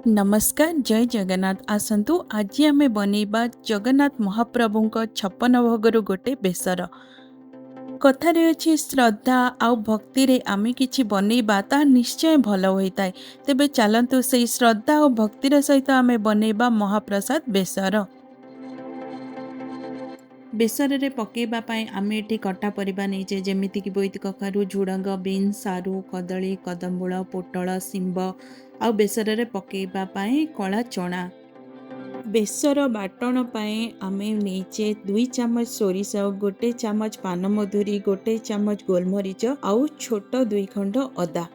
नमस्कार जय जगन्नाथ आसतु आज आम बनैबा जगन्नाथ महाप्रभु 56 भोगर गोटे बेसर कथार अच्छी श्रद्धा आउ भक्ति रे आम कि बनैबा ता निश्चय भल होता है। तेबे चलतु से श्रद्धा और भक्तिर सहित आम बनैबा महाप्रसाद बेसर। बेसर रे पकेबाई आम ये कटा परिबा नहींचे जमीक बोईत कखारु झुड़ंग बीन सारू कदली कदम्बुल पोटल शिंब आ बेसर रे पकेबाई कला चना। बेसर बाटण आम नहींचे 2 चामच सोरिष गोटे चामच पानमधुरी गोटे चामच गोलमरीच आउ छोट 2 खंड अदा।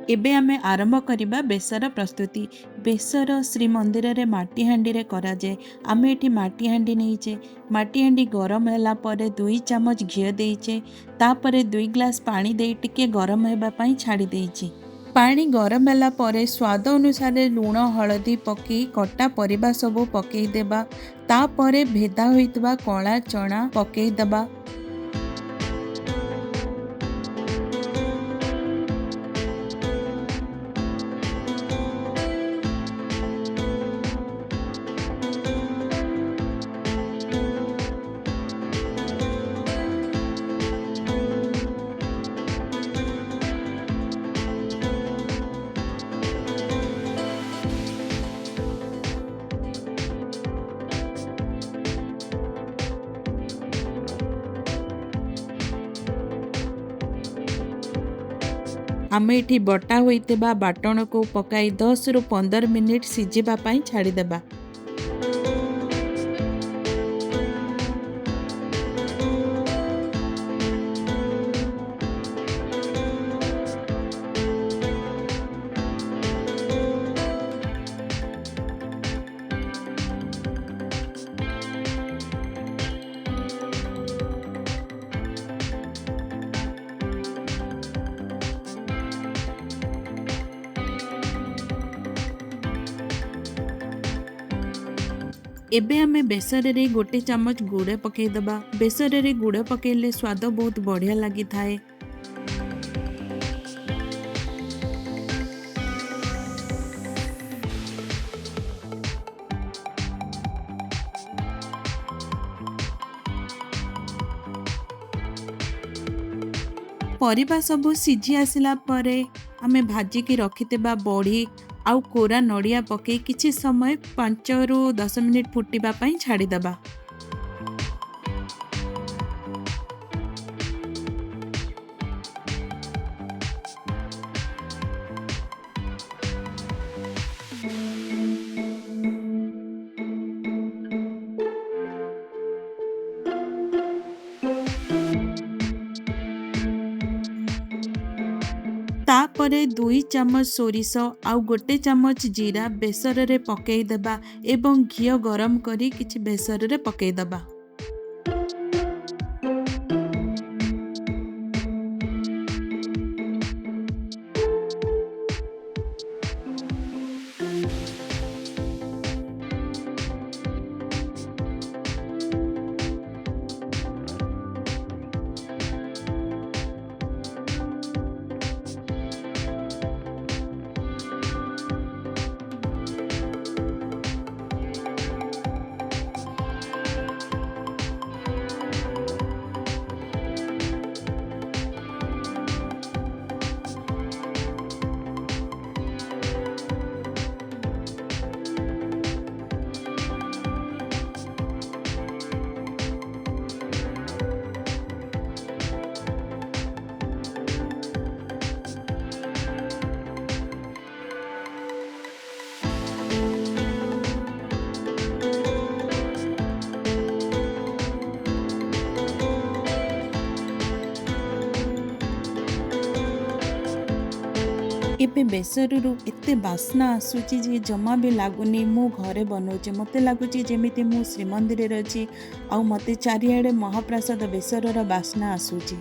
एबे आमे आरंभ करिबा बेसर प्रस्तुति। बेसर श्रीमंदिर रे माटी हांडी रे करा जाए। आमे एठी माटी हांडी नहींचे। माटी हांडी गरम होला परे 2 चामच घी देइचे तापरे 2 ग्लास पानी दे टिके गरम हेबा पई छाड़ी देइचे। पानी गरम होला परे स्वाद अनुसार लूण हलदी पकी कटा परिबा सबु पकई देबा तापरे भेदा होइतबा कला चना पकई देबा। आमे एठी बटा होइतेबा बाटण को पकाई 10 रु 15 मिनिट सिझिबा पई छाड़ी देबा। एबे आमे बेसर रे गोटे चामच गुड़ पकई दबा। बेसर रे गुड़ पकेले स्वाद बहुत बढ़िया लगी थाए। परिबा सबु सिझी आसिला परे आमे भाजिकी रखितेबा बड़ी आउ कोरा नड़िया पकई किछि समय 5 रु 10 मिनिट फुटिबा पई छाड़ी दबा। तापरे 2 चामच सोरिष आउ गोटे चामच जीरा बेसर रे पकई देबा एवं घी गरम करी किछि बेसर रे पकई देबा। एबे बेसररू एते बास्ना आसूची जे जमा भी लागुनी। मु घरे बनौचे मते लागुची जेमिति मु श्रीमंदिर रे अछि आउ मते चारिआडे महाप्रसाद बेसरर बास्ना आसूची।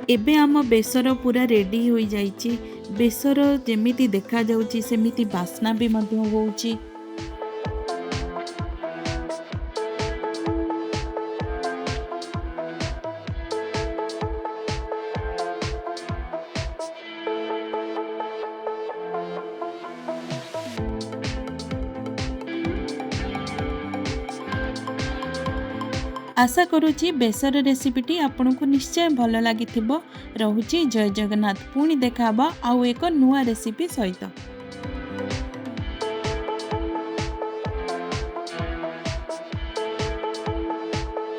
एबे आम बेसर पूरा रेडी हो जाइए। ବେସର ଯେମିତି ଦେଖାଯାଉଛି ସେମିତି ବାସ୍ନା ବି ମଧ୍ୟ ହେଉଛି। ଆଶା କରୁଛି ବେସର ରେସିପିଟି ଆପଣଙ୍କୁ ନିଶ୍ଚୟ ଭଲ ଲାଗିଥିବ। ରହୁଛି ଜୟ ଜଗନ୍ନାଥ। ପୁଣି ଦେଖା ହବା ଆଉ ଏକ ନୂଆ ରେସିପି ସହିତ।